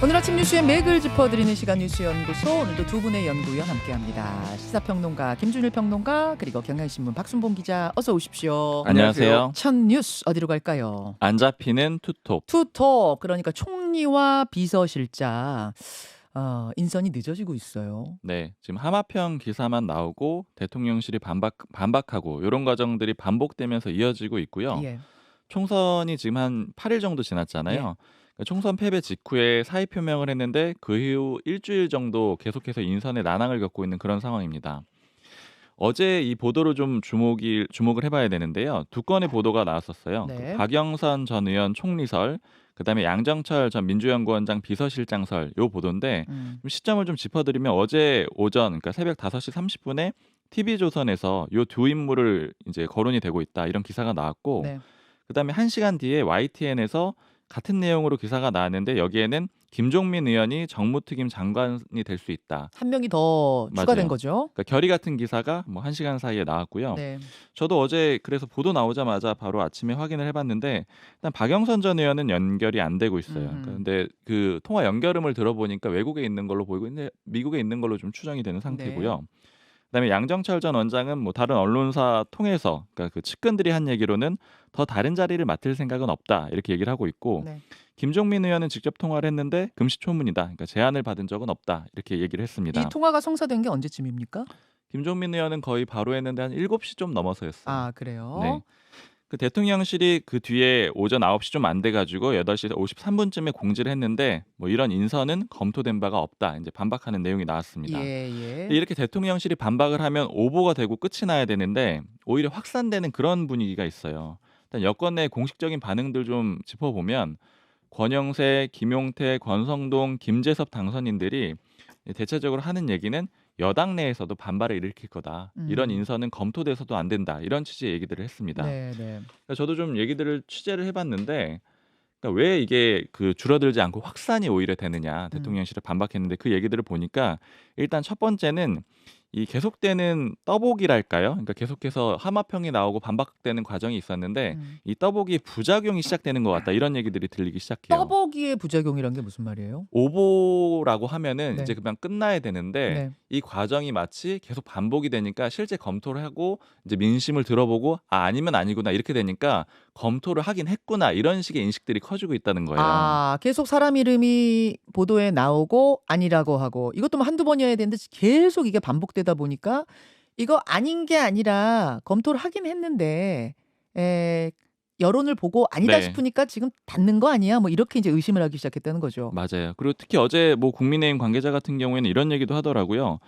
오늘 아침 뉴스의 맥을 짚어드리는 시간 뉴스연구소, 오늘도 두 분의 연구위원 함께합니다. 시사평론가 김준일 평론가, 그리고 경향신문 박순봉 기자, 어서 오십시오. 안녕하세요. 첫 뉴스 어디로 갈까요? 안 잡히는 투톱. 투톱, 그러니까 총리와 비서실장 인선이 늦어지고 있어요. 네, 지금 하마평 기사만 나오고 대통령실이 반박하고 이런 과정들이 반복되면서 이어지고 있고요. 예. 총선이 지금 한 8일 정도 지났잖아요. 예. 그러니까 총선 패배 직후에 사의 표명을 했는데 그 이후 일주일 정도 계속해서 인선에 난항을 겪고 있는 그런 상황입니다. 어제 이 보도를 좀 주목을 해봐야 되는데요. 두 건의 보도가 나왔었어요. 네. 그 박영선 전 의원 총리설, 그다음에 양정철 전 민주연구원장 비서실장설 요 보도인데 좀 시점을 좀 짚어드리면 어제 오전, 그러니까 새벽 5시 30분에 TV조선에서 요 두 인물을 이제 거론이 되고 있다 이런 기사가 나왔고, 네. 그다음에 1시간 뒤에 YTN에서 같은 내용으로 기사가 나왔는데 여기에는 김종민 의원이 정무특임 장관이 될 수 있다. 한 명이 더 추가된 맞아요. 거죠. 그러니까 결의 같은 기사가 뭐 1시간 사이에 나왔고요. 네. 저도 어제 그래서 보도 나오자마자 바로 아침에 확인을 해봤는데 일단 박영선 전 의원은 연결이 안 되고 있어요. 그런데 그 통화 연결음을 들어보니까 외국에 있는 걸로 보이고 있는데 미국에 있는 걸로 좀 추정이 되는 상태고요. 그다음에 양정철 전 원장은 뭐 다른 언론사 통해서, 그러니까 그 측근들이 한 얘기로는 더 다른 자리를 맡을 생각은 없다 이렇게 얘기를 하고 있고, 네. 김종민 의원은 직접 통화를 했는데 금시초문이다. 그러니까 제안을 받은 적은 없다 이렇게 얘기를 했습니다. 이 통화가 성사된 게 언제쯤입니까? 김종민 의원은 거의 바로 했는데 한 7시 좀 넘어서 했어요. 아, 그래요? 네. 그 대통령실이 그 뒤에 오전 9시 좀 안 돼가지고 8시 53분쯤에 공지를 했는데 뭐 이런 인선은 검토된 바가 없다. 이제 반박하는 내용이 나왔습니다. 예. 근데 이렇게 대통령실이 반박을 하면 오보가 되고 끝이 나야 되는데 오히려 확산되는 그런 분위기가 있어요. 일단 여권 내 공식적인 반응들 좀 짚어보면 권영세, 김용태, 권성동, 김재섭 당선인들이 대체적으로 하는 얘기는 여당 내에서도 반발을 일으킬 거다. 이런 인선은 검토돼서도 안 된다. 이런 취지의 얘기들을 했습니다. 네. 그러니까 저도 좀 얘기들을 취재를 해봤는데, 그러니까 왜 이게 그 줄어들지 않고 확산이 오히려 되느냐, 대통령실에 반박했는데 그 얘기들을 보니까 일단 첫 번째는 이 계속되는 떠보기랄까요? 그러니까 계속해서 하마평이 나오고 반박되는 과정이 있었는데 이 떠보기의 부작용이 시작되는 것 같다 이런 얘기들이 들리기 시작해요. 떠보기의 부작용이란 게 무슨 말이에요? 오보라고 하면은 네. 이제 그냥 끝나야 되는데 네. 이 과정이 마치 계속 반복이 되니까 실제 검토를 하고 이제 민심을 들어보고 아니면 아니구나 이렇게 되니까 검토를 하긴 했구나 이런 식의 인식들이 커지고 있다는 거예요. 아, 계속 사람 이름이 보도에 나오고 아니라고 하고, 이것도 뭐 한두 번이어야 되는데 계속 이게 반복되다 보니까 이거 아닌 게 아니라 검토를 하긴 했는데 여론을 보고 아니다 네. 싶으니까 지금 닫는 거 아니야? 뭐 이렇게 이제 의심을 하기 시작했다는 거죠. 맞아요. 그리고 특히 어제 뭐 국민의힘 관계자 같은 경우에는 이런 얘기도 하더라고요.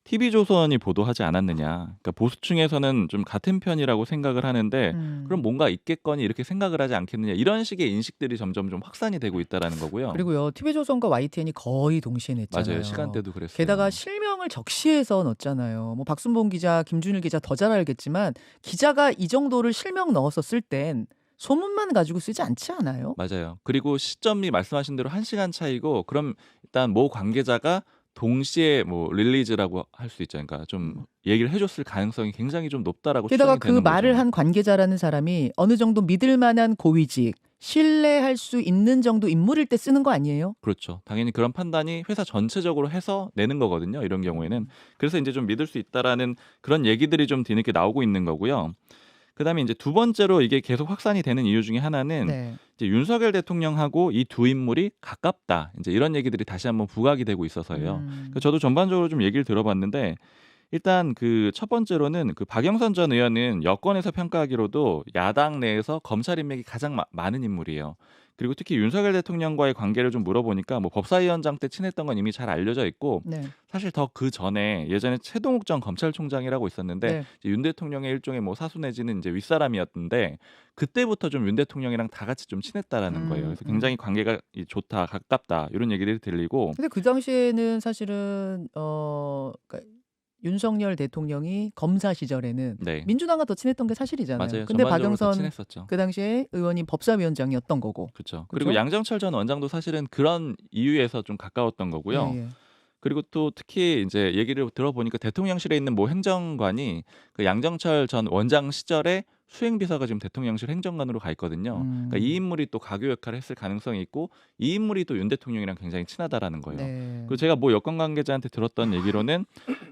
TV조선이 보도하지 않았느냐. 그러니까 보수층에서는 좀 같은 편이라고 생각을 하는데 그럼 뭔가 있겠거니 이렇게 생각을 하지 않겠느냐. 이런 식의 인식들이 점점 좀 확산이 되고 있다라는 거고요. 그리고요, TV조선과 YTN이 거의 동시에 냈잖아요. 맞아요. 시간대도 그랬어요. 게다가 실명을 적시해서 넣었잖아요. 뭐 박순봉 기자, 김준일 기자 더 잘 알겠지만 기자가 이 정도를 실명 넣어서 쓸 땐 소문만 가지고 쓰지 않지 않아요? 맞아요. 그리고 시점이 말씀하신 대로 1시간 차이고 그럼 일단 모 관계자가 동시에 뭐 릴리즈라고 할 수 있죠. 그러니까 좀 얘기를 해줬을 가능성이 굉장히 좀 높다라고 게다가 추정이 그 되는 말을 거죠. 한 관계자라는 사람이 어느 정도 믿을 만한 고위직, 신뢰할 수 있는 정도 인물일 때 쓰는 거 아니에요? 그렇죠. 당연히 그런 판단이 회사 전체적으로 해서 내는 거거든요. 이런 경우에는. 그래서 이제 좀 믿을 수 있다라는 그런 얘기들이 좀 뒤늦게 나오고 있는 거고요. 그다음에 이제 두 번째로 이게 계속 확산이 되는 이유 중에 하나는 네. 이제 윤석열 대통령하고 이 두 인물이 가깝다. 이제 이런 얘기들이 다시 한번 부각이 되고 있어서요. 그래서 저도 전반적으로 좀 얘기를 들어봤는데 일단 그 첫 번째로는 그 박영선 전 의원은 여권에서 평가하기로도 야당 내에서 검찰 인맥이 가장 많은 인물이에요. 그리고 특히 윤석열 대통령과의 관계를 좀 물어보니까 뭐 법사위원장 때 친했던 건 이미 잘 알려져 있고 네. 사실 더 그 전에 예전에 최동욱 전 검찰총장이라고 있었는데 네. 이제 윤 대통령의 일종의 뭐 사수 내지는 이제 윗사람이었는데 그때부터 좀 윤 대통령이랑 다 같이 좀 친했다라는 거예요. 그래서 굉장히 관계가 좋다, 가깝다 이런 얘기들이 들리고. 근데 그 당시에는 사실은 그러니까 윤석열 대통령이 검사 시절에는 네. 민주당과 더 친했던 게 사실이잖아요. 맞아요. 근데 전반적으로 다 박영선 친했었죠. 그 당시에 의원이 법사위원장이었던 거고. 그렇죠. 그죠? 그리고 양정철 전 원장도 사실은 그런 이유에서 좀 가까웠던 거고요. 예. 그리고 또 특히 이제 얘기를 들어보니까 대통령실에 있는 모 행정관이 그 양정철 전 원장 시절에 수행비서가 지금 대통령실 행정관으로 가 있거든요. 그러니까 이 인물이 또 가교 역할을 했을 가능성이 있고 이 인물이 또 윤 대통령이랑 굉장히 친하다라는 거예요. 네. 그리고 제가 뭐 여권 관계자한테 들었던 얘기로는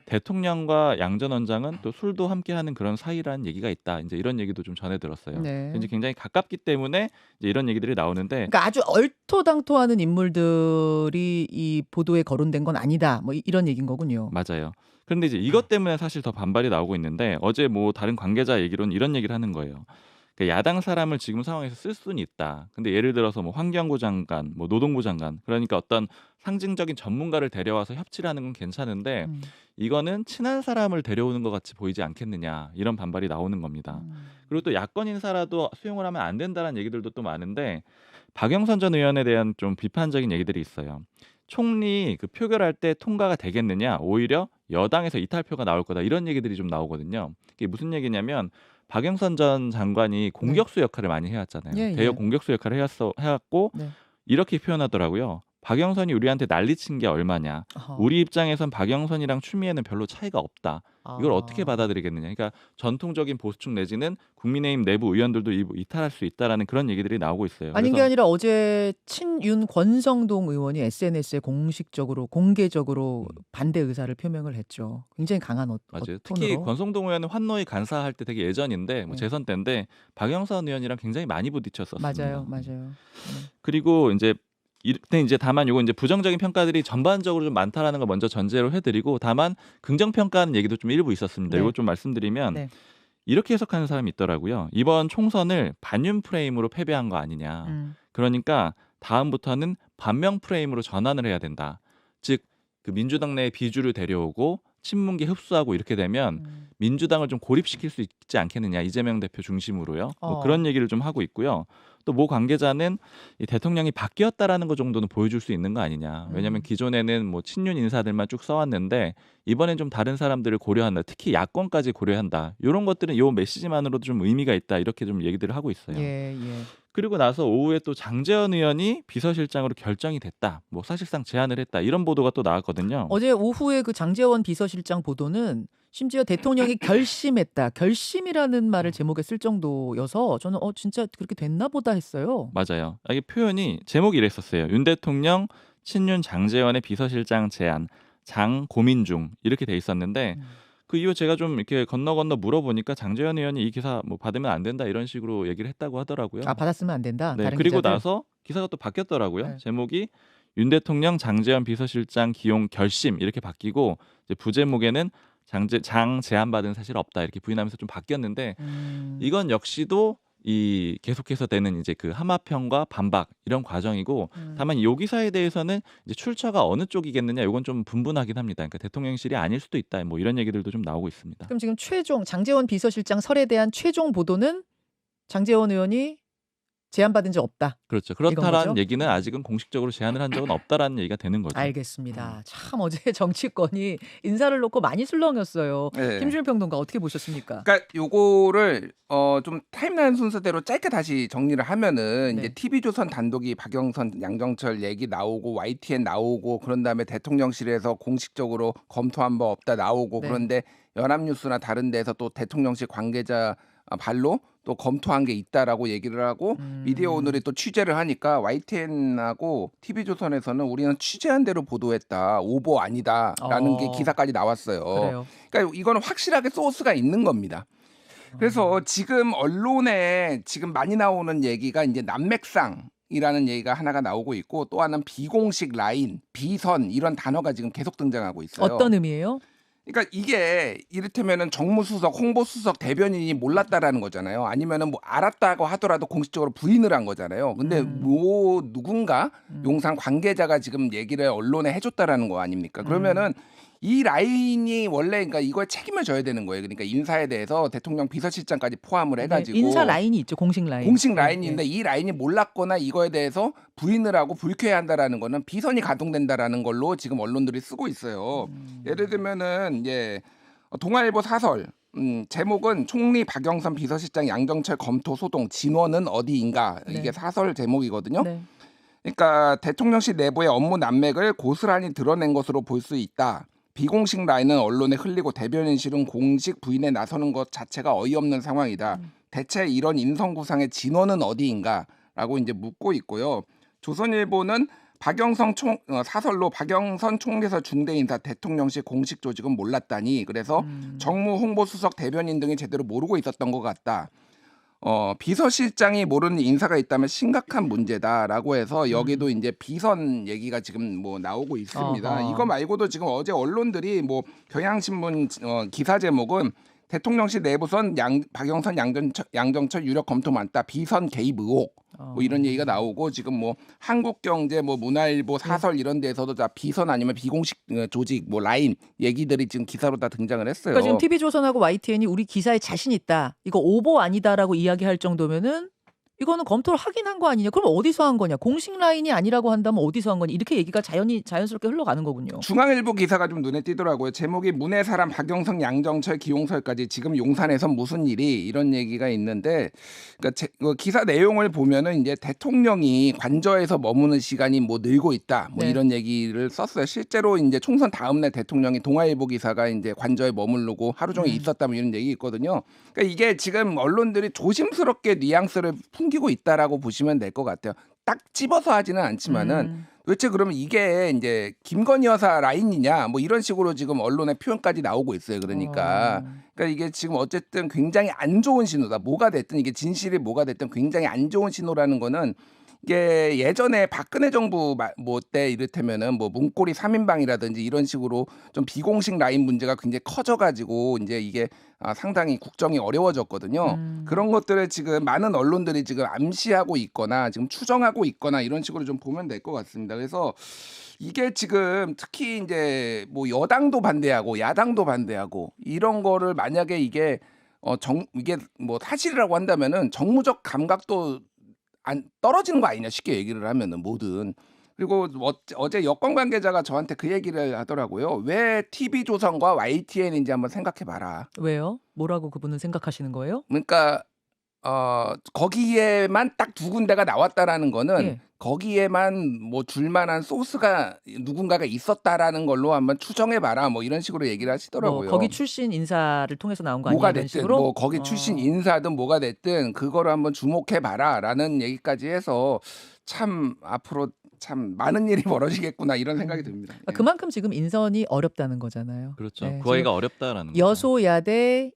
대통령과 양 전 원장은 또 술도 함께하는 그런 사이라는 얘기가 있다. 이제 이런 얘기도 좀 전해 들었어요. 네. 이제 굉장히 가깝기 때문에 이제 이런 얘기들이 나오는데 그러니까 아주 얼토당토하는 인물들이 이 보도에 거론된 건 아니다. 뭐 이런 얘기인 거군요. 맞아요. 그런데 이제 이것 때문에 사실 더 반발이 나오고 있는데 어제 뭐 다른 관계자 얘기로는 이런 얘기를 하는 거예요. 그러니까 야당 사람을 지금 상황에서 쓸 수는 있다. 근데 예를 들어서 뭐 환경부 장관, 뭐 노동부 장관, 그러니까 어떤 상징적인 전문가를 데려와서 협치를 하는 건 괜찮은데 이거는 친한 사람을 데려오는 것 같이 보이지 않겠느냐 이런 반발이 나오는 겁니다. 그리고 또 야권 인사라도 수용을 하면 안 된다는 얘기들도 또 많은데 박영선 전 의원에 대한 좀 비판적인 얘기들이 있어요. 총리 그 표결할 때 통과가 되겠느냐, 오히려 여당에서 이탈표가 나올 거다 이런 얘기들이 좀 나오거든요. 이게 무슨 얘기냐면 박영선 전 장관이 공격수 역할을 많이 해왔잖아요. 예, 대여 예. 공격수 역할을 해왔고 네. 이렇게 표현하더라고요. 박영선이 우리한테 난리친 게 얼마냐. 어허. 우리 입장에선 박영선이랑 추미애는 별로 차이가 없다. 이걸 어떻게 받아들이겠느냐. 그러니까 전통적인 보수층 내지는 국민의힘 내부 의원들도 이탈할 수 있다라는 그런 얘기들이 나오고 있어요. 아닌 게 그래서 아니라 어제 친윤 권성동 의원이 SNS에 공식적으로 공개적으로 반대 의사를 표명을 했죠. 굉장히 강한 맞아요. 톤으로. 특히 권성동 의원은 환노위 간사할 때 되게 예전인데 뭐 네. 재선 때인데 박영선 의원이랑 굉장히 많이 부딪혔었습니다. 맞아요. 그리고 근데 이제 다만 요거 이제 부정적인 평가들이 전반적으로 좀 많다라는 걸 먼저 전제로 해드리고 다만 긍정 평가하는 얘기도 좀 일부 있었습니다. 네. 이거 좀 말씀드리면 네. 이렇게 해석하는 사람이 있더라고요. 이번 총선을 반윤 프레임으로 패배한 거 아니냐. 그러니까 다음부터는 반명 프레임으로 전환을 해야 된다. 즉 그 민주당 내에 비주를 데려오고 친문계 흡수하고 이렇게 되면 민주당을 좀 고립시킬 수 있지 않겠느냐. 이재명 대표 중심으로요. 뭐 그런 얘기를 좀 하고 있고요. 또 모 관계자는 이 대통령이 바뀌었다라는 것 정도는 보여줄 수 있는 거 아니냐. 왜냐하면 기존에는 뭐 친윤 인사들만 쭉 써왔는데 이번엔 좀 다른 사람들을 고려한다. 특히 야권까지 고려한다. 이런 것들은 이 메시지만으로도 좀 의미가 있다. 이렇게 좀 얘기들을 하고 있어요. 예. 그리고 나서 오후에 또 장제원 의원이 비서실장으로 결정이 됐다. 뭐 사실상 제안을 했다. 이런 보도가 또 나왔거든요. 어제 오후에 그 장제원 비서실장 보도는 심지어 대통령이 결심했다. 결심이라는 말을 제목에 쓸 정도여서 저는 진짜 그렇게 됐나 보다 했어요. 맞아요. 이게 표현이 제목이 이랬었어요. 윤 대통령 친윤 장제원의 비서실장 제안 장 고민 중 이렇게 돼 있었는데 그 이후 제가 좀 이렇게 건너 물어보니까 장제원 의원이 이 기사 뭐 받으면 안 된다 이런 식으로 얘기를 했다고 하더라고요. 아, 받았으면 안 된다. 네, 다른 그리고 기자들? 나서 기사가 또 바뀌었더라고요. 네. 제목이 윤 대통령 장제원 비서실장 기용 결심 이렇게 바뀌고 이제 부제목에는 장 제안받은 사실 없다 이렇게 부인하면서 좀 바뀌었는데 이건 역시도 이 계속해서 되는 이제 그 하마평과 반박 이런 과정이고 다만 이 기사에 대해서는 이제 출처가 어느 쪽이겠느냐 이건 좀 분분하긴 합니다. 그러니까 대통령실이 아닐 수도 있다 뭐 이런 얘기들도 좀 나오고 있습니다. 그럼 지금 최종 장제원 비서실장 설에 대한 최종 보도는 장제원 의원이 제안받은 적 없다. 그렇죠. 이건 그렇다라는 거죠? 얘기는 아직은 공식적으로 제안을 한 적은 없다라는 얘기가 되는 거죠. 알겠습니다. 참 어제 정치권이 인사를 놓고 많이 술렁였어요. 네. 김준일 평론가 어떻게 보셨습니까? 그러니까 요거를 좀 타임라인 순서대로 짧게 다시 정리를 하면은 네. 이제 TV조선 단독이 박영선, 양정철 얘기 나오고 YTN 나오고 그런 다음에 대통령실에서 공식적으로 검토한 바 없다 나오고 네. 그런데 연합뉴스나 다른 데서 또 대통령실 관계자 발로 또 검토한 게 있다라고 얘기를 하고 미디어 오늘이 또 취재를 하니까 YTN하고 TV조선에서는 우리는 취재한 대로 보도했다. 오보 아니다라는 게 기사까지 나왔어요. 그래요. 그러니까 이거는 확실하게 소스가 있는 겁니다. 그래서 지금 언론에 지금 많이 나오는 얘기가 이제 난맥상이라는 얘기가 하나가 나오고 있고 또 하나는 비공식 라인, 비선 이런 단어가 지금 계속 등장하고 있어요. 어떤 의미예요? 그러니까 이게 이를테면은 정무수석, 홍보수석, 대변인이 몰랐다라는 거잖아요. 아니면은 뭐 알았다고 하더라도 공식적으로 부인을 한 거잖아요. 근데 뭐 누군가 용산 관계자가 지금 얘기를 언론에 해줬다라는 거 아닙니까? 그러면은 이 라인이 원래 그러니까 이거에 책임을 져야 되는 거예요. 그러니까 인사에 대해서 대통령 비서실장까지 포함을 해가지고 인사 라인이 있죠. 공식 라인. 공식 라인인데 이 라인이 몰랐거나 이거에 대해서 부인을 하고 불쾌해 한다라는 거는 비선이 가동된다라는 걸로 지금 언론들이 쓰고 있어요. 예를 들면은 이제 동아일보 사설 제목은 총리 박영선 비서실장 양정철 검토 소동 진원은 어디인가 네. 이게 사설 제목이거든요. 네. 그러니까 대통령실 내부의 업무 난맥을 고스란히 드러낸 것으로 볼 수 있다. 비공식 라인은 언론에 흘리고 대변인실은 공식 부인에 나서는 것 자체가 어이없는 상황이다. 대체 이런 인선 구상의 진원은 어디인가라고 이제 묻고 있고요. 조선일보는 사설로 박영선 총리에서 중대 인사 대통령실 공식 조직은 몰랐다니 그래서 정무 홍보수석 대변인 등이 제대로 모르고 있었던 것 같다. 비서실장이 모르는 인사가 있다면 심각한 문제다라고 해서 여기도 이제 비선 얘기가 지금 뭐 나오고 있습니다. 어허. 이거 말고도 지금 어제 언론들이 뭐 경향신문 기사 제목은 대통령실 내부선 박영선 양정철 유력 검토 많다. 비선 개입 의혹. 뭐 이런 얘기가 나오고 지금 뭐 한국경제 뭐 문화일보 사설 이런 데서도 다 비선 아니면 비공식 조직 뭐 라인 얘기들이 지금 기사로 다 등장을 했어요. 그러니까 지금 TV조선하고 YTN이 우리 기사에 자신 있다. 이거 오보 아니다라고 이야기할 정도면은 이거는 검토를 하긴 한 거 아니냐. 그럼 어디서 한 거냐. 공식 라인이 아니라고 한다면 어디서 한 거냐. 이렇게 얘기가 자연스럽게 흘러가는 거군요. 중앙일보 기사가 좀 눈에 띄더라고요. 제목이 문의 사람 박영선 양정철 기용설까지 지금 용산에선 무슨 일이 이런 얘기가 있는데 그러니까 기사 내용을 보면은 이제 대통령이 관저에서 머무는 시간이 뭐 늘고 있다. 뭐 네. 이런 얘기를 썼어요. 실제로 이제 총선 다음 날 대통령이 동아일보 기사가 이제 관저에 머무르고 하루 종일 있었다 뭐 이런 얘기 있거든요. 그러니까 이게 지금 언론들이 조심스럽게 뉘앙스를 풍기고 있다라고 보시면 될 것 같아요. 딱 집어서 하지는 않지만은 도대체 그러면 이게 이제 김건희 여사 라인이냐 뭐 이런 식으로 지금 언론의 표현까지 나오고 있어요. 그러니까 이게 지금 어쨌든 굉장히 안 좋은 신호다. 뭐가 됐든 이게 진실이 뭐가 됐든 굉장히 안 좋은 신호라는 거는 이게 예전에 박근혜 정부 뭐 때 이를테면은 뭐 문고리 3인방이라든지 이런 식으로 좀 비공식 라인 문제가 굉장히 커져가지고 이제 이게 상당히 국정이 어려워졌거든요. 그런 것들을 지금 많은 언론들이 지금 암시하고 있거나 지금 추정하고 있거나 이런 식으로 좀 보면 될 것 같습니다. 그래서 이게 지금 특히 이제 뭐 여당도 반대하고 야당도 반대하고 이런 거를 만약에 이게 이게 뭐 사실이라고 한다면은 정무적 감각도 떨어지는 거 아니냐 쉽게 얘기를 하면은 뭐든. 그리고 어제 여권 관계자가 저한테 그 얘기를 하더라고요. 왜 TV조선과 YTN인지 한번 생각해봐라. 왜요? 뭐라고 그분은 생각하시는 거예요? 그러니까 거기에만 딱 두 군데가 나왔다라는 거는 예. 거기에만 뭐 줄만한 소스가 누군가가 있었다라는 걸로 한번 추정해봐라. 뭐 이런 식으로 얘기를 하시더라고요. 뭐 거기 출신 인사를 통해서 나온 거 아니냐 뭐가 이런 됐든 식으로? 뭐 거기 출신 인사든 뭐가 됐든 그거를 한번 주목해봐라라는 얘기까지 해서 참 앞으로 참 많은 일이 벌어지겠구나 이런 생각이 듭니다. 예. 그만큼 지금 인선이 어렵다는 거잖아요. 그렇죠. 네, 구하기가 어렵다라는 거죠. 여소야대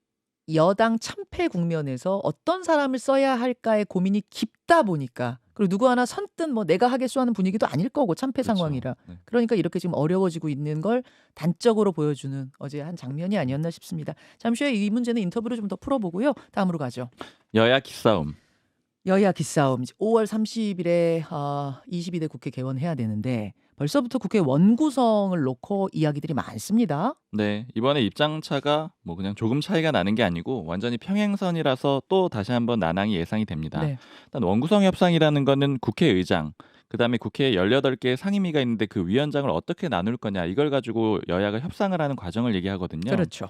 여당 참패 국면에서 어떤 사람을 써야 할까의 고민이 깊다 보니까 그리고 누구 하나 선뜻 뭐 내가 하겠소 하는 분위기도 아닐 거고 참패 그렇죠. 상황이라 네. 그러니까 이렇게 지금 어려워지고 있는 걸 단적으로 보여주는 어제 한 장면이 아니었나 싶습니다. 잠시 후에 이 문제는 인터뷰로 좀 더 풀어보고요. 다음으로 가죠. 여야 기싸움. 여야 기싸움. 5월 30일에 22대 국회 개원해야 되는데 벌써부터 국회 원구성을 놓고 이야기들이 많습니다. 네, 이번에 입장차가 뭐 그냥 조금 차이가 나는 게 아니고 완전히 평행선이라서 또 다시 한번 난항이 예상이 됩니다. 네. 일단 원구성 협상이라는 거는 국회의장, 그다음에 국회에 18개의 상임위가 있는데 그 위원장을 어떻게 나눌 거냐 이걸 가지고 여야가 협상을 하는 과정을 얘기하거든요. 그렇죠.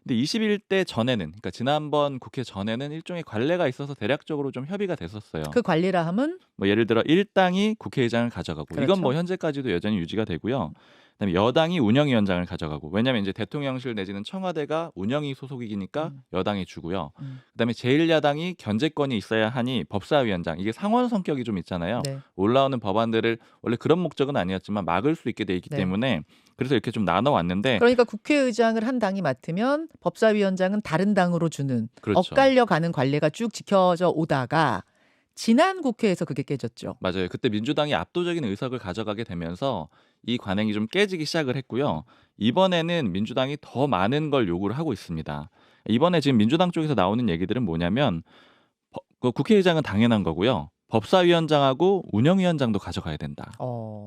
근데 21대 전에는 그러니까 지난번 국회 전에는 일종의 관례가 있어서 대략적으로 좀 협의가 됐었어요. 그 관리라 함은 뭐 예를 들어 일당이 국회의장을 가져가고 그렇죠. 이건 뭐 현재까지도 여전히 유지가 되고요. 그다음에 여당이 운영위원장을 가져가고 왜냐하면 이제 대통령실 내지는 청와대가 운영위 소속이니까 여당이 주고요. 그다음에 제1야당이 견제권이 있어야 하니 법사위원장 이게 상원 성격이 좀 있잖아요. 네. 올라오는 법안들을 원래 그런 목적은 아니었지만 막을 수 있게 돼 있기 네. 때문에 그래서 이렇게 좀 나눠 왔는데 그러니까 국회의장을 한 당이 맡으면 법사위원장은 다른 당으로 주는 그렇죠. 엇갈려 가는 관례가 쭉 지켜져 오다가 지난 국회에서 그게 깨졌죠. 맞아요. 그때 민주당이 압도적인 의석을 가져가게 되면서 이 관행이 좀 깨지기 시작을 했고요. 이번에는 민주당이 더 많은 걸 요구를 하고 있습니다. 이번에 지금 민주당 쪽에서 나오는 얘기들은 뭐냐면 국회의장은 당연한 거고요. 법사위원장하고 운영위원장도 가져가야 된다.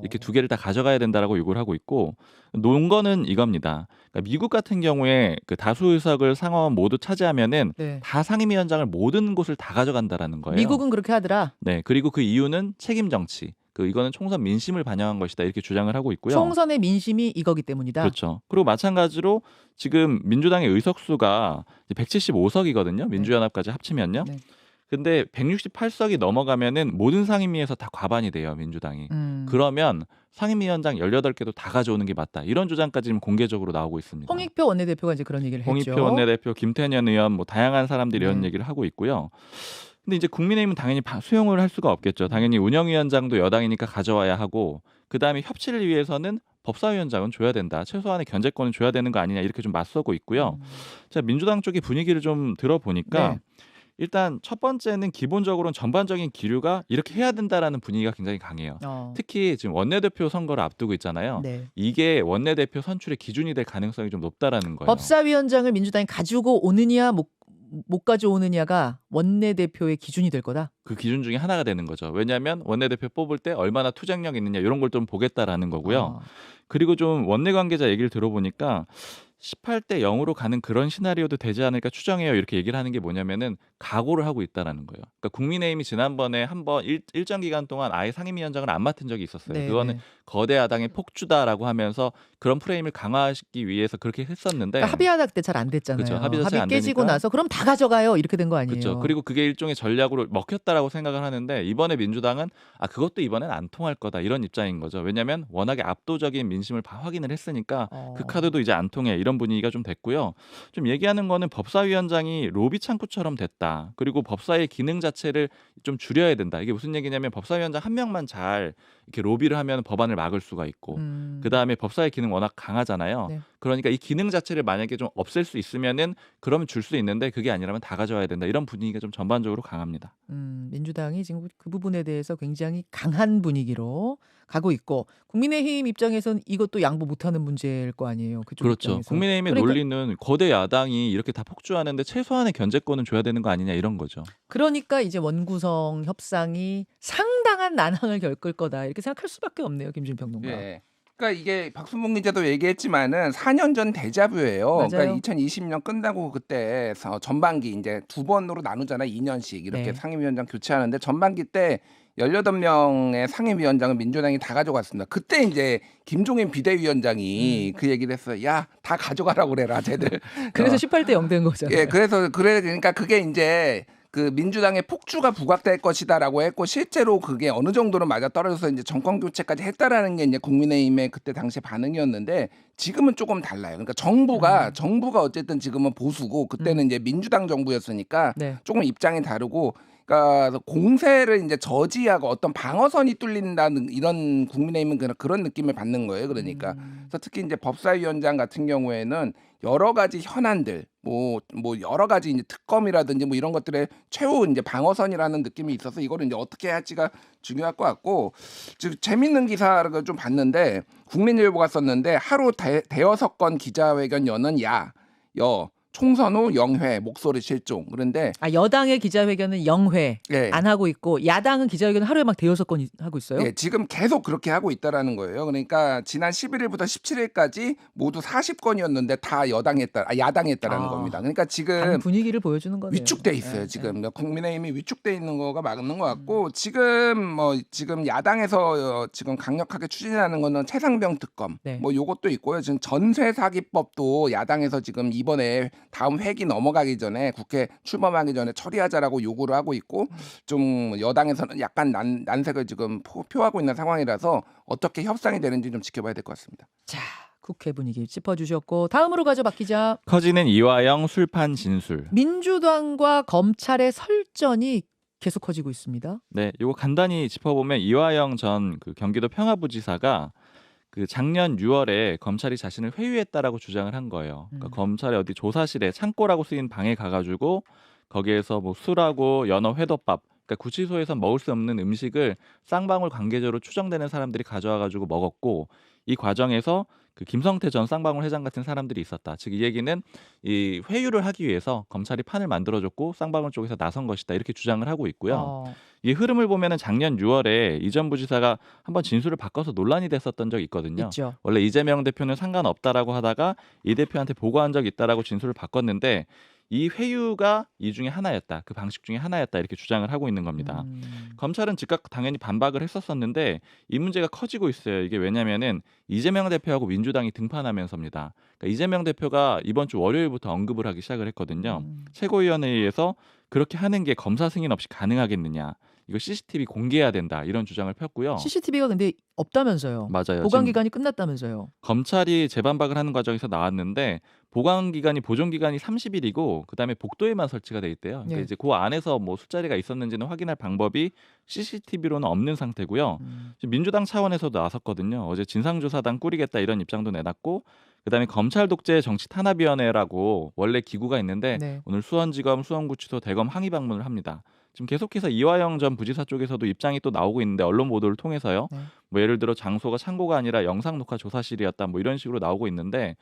이렇게 두 개를 다 가져가야 된다라고 요구를 하고 있고 논 거는 이겁니다. 그러니까 미국 같은 경우에 그 다수 의석을 상원 모두 차지하면은 네. 다 상임위원장을 모든 곳을 다 가져간다라는 거예요. 미국은 그렇게 하더라. 네, 그리고 그 이유는 책임 정치. 이거는 총선 민심을 반영한 것이다 이렇게 주장을 하고 있고요. 총선의 민심이 이거기 때문이다. 그렇죠. 그리고 마찬가지로 지금 민주당의 의석수가 175석이거든요. 민주연합까지 합치면요. 네. 근데 168석이 넘어가면은 모든 상임위에서 다 과반이 돼요, 민주당이. 음. 그러면 상임위원장 18개도 다 가져오는 게 맞다. 이런 주장까지 지금 공개적으로 나오고 있습니다. 홍익표 원내대표가 이제 그런 얘기를 홍익표 했죠. 원내대표, 김태년 의원 뭐 다양한 사람들이 이런 네. 얘기를 하고 있고요. 근데 이제 국민의힘은 당연히 수용을 할 수가 없겠죠. 당연히 운영위원장도 여당이니까 가져와야 하고 그다음에 협치를 위해서는 법사위원장은 줘야 된다. 최소한의 견제권은 줘야 되는 거 아니냐 이렇게 좀 맞서고 있고요. 자, 민주당 쪽의 분위기를 좀 들어보니까 네. 일단 첫 번째는 기본적으로는 전반적인 기류가 이렇게 해야 된다라는 분위기가 굉장히 강해요. 특히 지금 원내대표 선거를 앞두고 있잖아요. 네. 이게 원내대표 선출의 기준이 될 가능성이 좀 높다라는 거예요. 법사위원장을 민주당이 가지고 오느냐 못 가져오느냐가 원내대표의 기준이 될 거다. 그 기준 중에 하나가 되는 거죠. 왜냐하면 원내대표 뽑을 때 얼마나 투쟁력 있느냐 이런 걸 좀 보겠다라는 거고요. 그리고 좀 원내 관계자 얘기를 들어보니까 18대 0으로 가는 그런 시나리오도 되지 않을까 추정해요. 이렇게 얘기를 하는 게 뭐냐면은 각오를 하고 있다라는 거예요. 그러니까 국민의힘이 지난번에 한번 일정 기간 동안 아예 상임위원장을 안 맡은 적이 있었어요. 네, 그거는 네. 거대 야당의 폭주다라고 하면서 그런 프레임을 강화시키기 위해서 그렇게 했었는데 그러니까 합의하다 때 잘 안 됐잖아요. 그쵸, 합의 자체가 안 깨지고 되니까. 나서 그럼 다 가져가요. 이렇게 된 거 아니에요. 그렇죠. 그리고 그게 일종의 전략으로 먹혔다라고 생각을 하는데 이번에 민주당은 그것도 이번엔 안 통할 거다 이런 입장인 거죠. 왜냐하면 워낙에 압도적인 민심을 확인을 했으니까 그 카드도 이제 안 통해 이런 분위기가 좀 됐고요. 좀 얘기하는 거는 법사위원장이 로비 창구처럼 됐다. 그리고 법사의 기능 자체를 좀 줄여야 된다. 이게 무슨 얘기냐면 법사위원장 한 명만 잘 이렇게 로비를 하면 법안을 막을 수가 있고 그다음에 법사의 기능 워낙 강하잖아요. 네. 그러니까 이 기능 자체를 만약에 좀 없앨 수 있으면은 그러면 줄 수 있는데 그게 아니라면 다 가져와야 된다. 이런 분위기가 좀 전반적으로 강합니다. 민주당이 지금 그 부분에 대해서 굉장히 강한 분위기로 가고 있고 국민의힘 입장에서는 이것도 양보 못하는 문제일 거 아니에요. 그쪽 그렇죠. 입장에서. 국민의힘의 그러니까, 논리는 거대 야당이 이렇게 다 폭주하는데 최소한의 견제권은 줘야 되는 거 아니냐 이런 거죠. 그러니까 이제 원구성 협상이 상당한 난항을 겪을 거다 이렇게 생각할 수밖에 없네요. 김준일 평론가. 예. 그러니까 이게 박순봉 기자도 얘기했지만은 4년 전 데자뷰예요. 맞아요. 그러니까 2020년 끝나고 그때 전반기 이제 두 번으로 나누잖아요. 2년씩 이렇게 네. 상임위원장 교체하는데 전반기 때 18명의 상임위원장을 민주당이 다 가져갔습니다. 그때 이제 김종인 비대위원장이 그 얘기를 했어요. 야, 다 가져가라고 그래라, 쟤들. 그래서 18대 0 된 거잖아요. 예, 그러니까 그게 이제 그 민주당의 폭주가 부각될 것이다라고 했고 실제로 그게 어느 정도로 맞아 떨어져서 이제 정권 교체까지 했다라는 게 이제 국민의힘의 그때 당시 반응이었는데 지금은 조금 달라요. 그러니까 정부가 어쨌든 지금은 보수고 그때는 이제 민주당 정부였으니까 네. 조금 입장이 다르고 그러니까 공세를 이제 저지하고 어떤 방어선이 뚫린다는 이런 국민의힘은 그런 느낌을 받는 거예요. 그러니까 그래서 특히 이제 법사위원장 같은 경우에는 여러 가지 현안들 뭐 여러 가지 이제 특검이라든지 뭐 이런 것들의 최후 이제 방어선이라는 느낌이 있어서 이거를 이제 어떻게 할지가 중요할 것 같고 즉 재밌는 기사를 좀 봤는데 국민일보가 썼는데 하루 대여섯 건 기자회견 여는 총선 후 영회 목소리 실종. 그런데 여당의 기자회견은 0회 예. 안 하고 있고 야당은 기자회견 하루에 막 대여섯 건 하고 있어요. 예, 지금 계속 그렇게 하고 있다라는 거예요. 그러니까 지난 11일부터 17일까지 모두 40건이었는데 다 야당이 했다라는 겁니다. 그러니까 지금 다른 분위기를 보여주는 거네요. 위축돼 있어요. 네, 지금 국민의힘이 위축돼 있는 거가 맞는 것 같고 지금 야당에서 지금 강력하게 추진하는 거는 최상병 특검 네. 요것도 있고요. 지금 전세 사기법도 야당에서 지금 이번에 다음 회기 넘어가기 전에 국회 출범하기 전에 처리하자라고 요구를 하고 있고 좀 여당에서는 약간 난색을 지금 표하고 있는 상황이라서 어떻게 협상이 되는지 좀 지켜봐야 될 것 같습니다. 자, 국회 분위기 짚어주셨고 다음으로 가죠, 박 기자. 커지는 이화영 술판 진술. 민주당과 검찰의 설전이 계속 커지고 있습니다. 네, 이거 간단히 짚어보면 이화영 전 그 경기도 평화부지사가 그 작년 6월에 검찰이 자신을 회유했다라고 주장을 한 거예요. 그러니까 검찰의 어디 조사실에 창고라고 쓰인 방에 가가지고 거기에서 뭐 술하고 연어 회덮밥, 그러니까 구치소에서 먹을 수 없는 음식을 쌍방울 관계자로 추정되는 사람들이 가져와가지고 먹었고 이 과정에서 그 김성태 전 쌍방울 회장 같은 사람들이 있었다. 즉 이 얘기는 이 회유를 하기 위해서 검찰이 판을 만들어줬고 쌍방울 쪽에서 나선 것이다. 이렇게 주장을 하고 있고요. 이 흐름을 보면은 작년 6월에 이 전 부지사가 한번 진술을 바꿔서 논란이 됐었던 적이 있거든요. 있죠. 원래 이재명 대표는 상관없다라고 하다가 이 대표한테 보고한 적이 있다라고 진술을 바꿨는데 이 회유가 이 중에 하나였다. 그 방식 중에 하나였다. 이렇게 주장을 하고 있는 겁니다. 검찰은 즉각 당연히 반박을 했었었는데 이 문제가 커지고 있어요. 이게 왜냐면은 이재명 대표하고 민주당이 등판하면서입니다. 그러니까 이재명 대표가 이번 주 월요일부터 언급을 하기 시작을 했거든요. 최고위원회의에서 그렇게 하는 게 검사 승인 없이 가능하겠느냐. 이거 CCTV 공개해야 된다 이런 주장을 폈고요. CCTV가 근데 없다면서요. 맞아요. 보관 지금 기간이 끝났다면서요. 검찰이 재반박을 하는 과정에서 나왔는데 보관 기간이 30일이고 그다음에 복도에만 설치가 돼 있대요. 그러니까 예. 이제 그 안에서 뭐 술자리가 있었는지는 확인할 방법이 CCTV로는 없는 상태고요. 지금 민주당 차원에서도 나섰거든요. 어제 진상조사단 꾸리겠다 이런 입장도 내놨고 그다음에 검찰 독재 정치 탄압위원회라고 원래 기구가 있는데 네. 오늘 수원지검, 수원구치소, 대검 항의 방문을 합니다. 지금 계속해서 이화영 전 부지사 쪽에서도 입장이 또 나오고 있는데 언론 보도를 통해서요. 네. 뭐 예를 들어 장소가 창고가 아니라 영상 녹화 조사실이었다 뭐 이런 식으로 나오고 있는데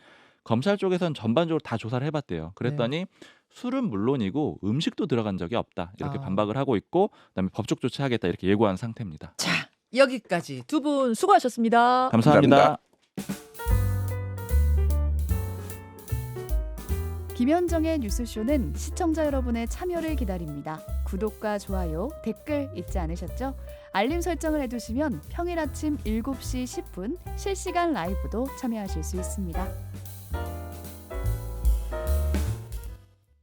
검찰 쪽에서는 전반적으로 다 조사를 해봤대요. 그랬더니 술은 물론이고 음식도 들어간 적이 없다 이렇게 아. 반박을 하고 있고 그다음에 법적 조치하겠다 이렇게 예고한 상태입니다. 자, 여기까지 두 분 수고하셨습니다. 감사합니다. 김현정의 뉴스쇼는 시청자 여러분의 참여를 기다립니다. 구독과 좋아요, 댓글 잊지 않으셨죠? 알림 설정을 해두시면 평일 아침 7시 10분 실시간 라이브도 참여하실 수 있습니다.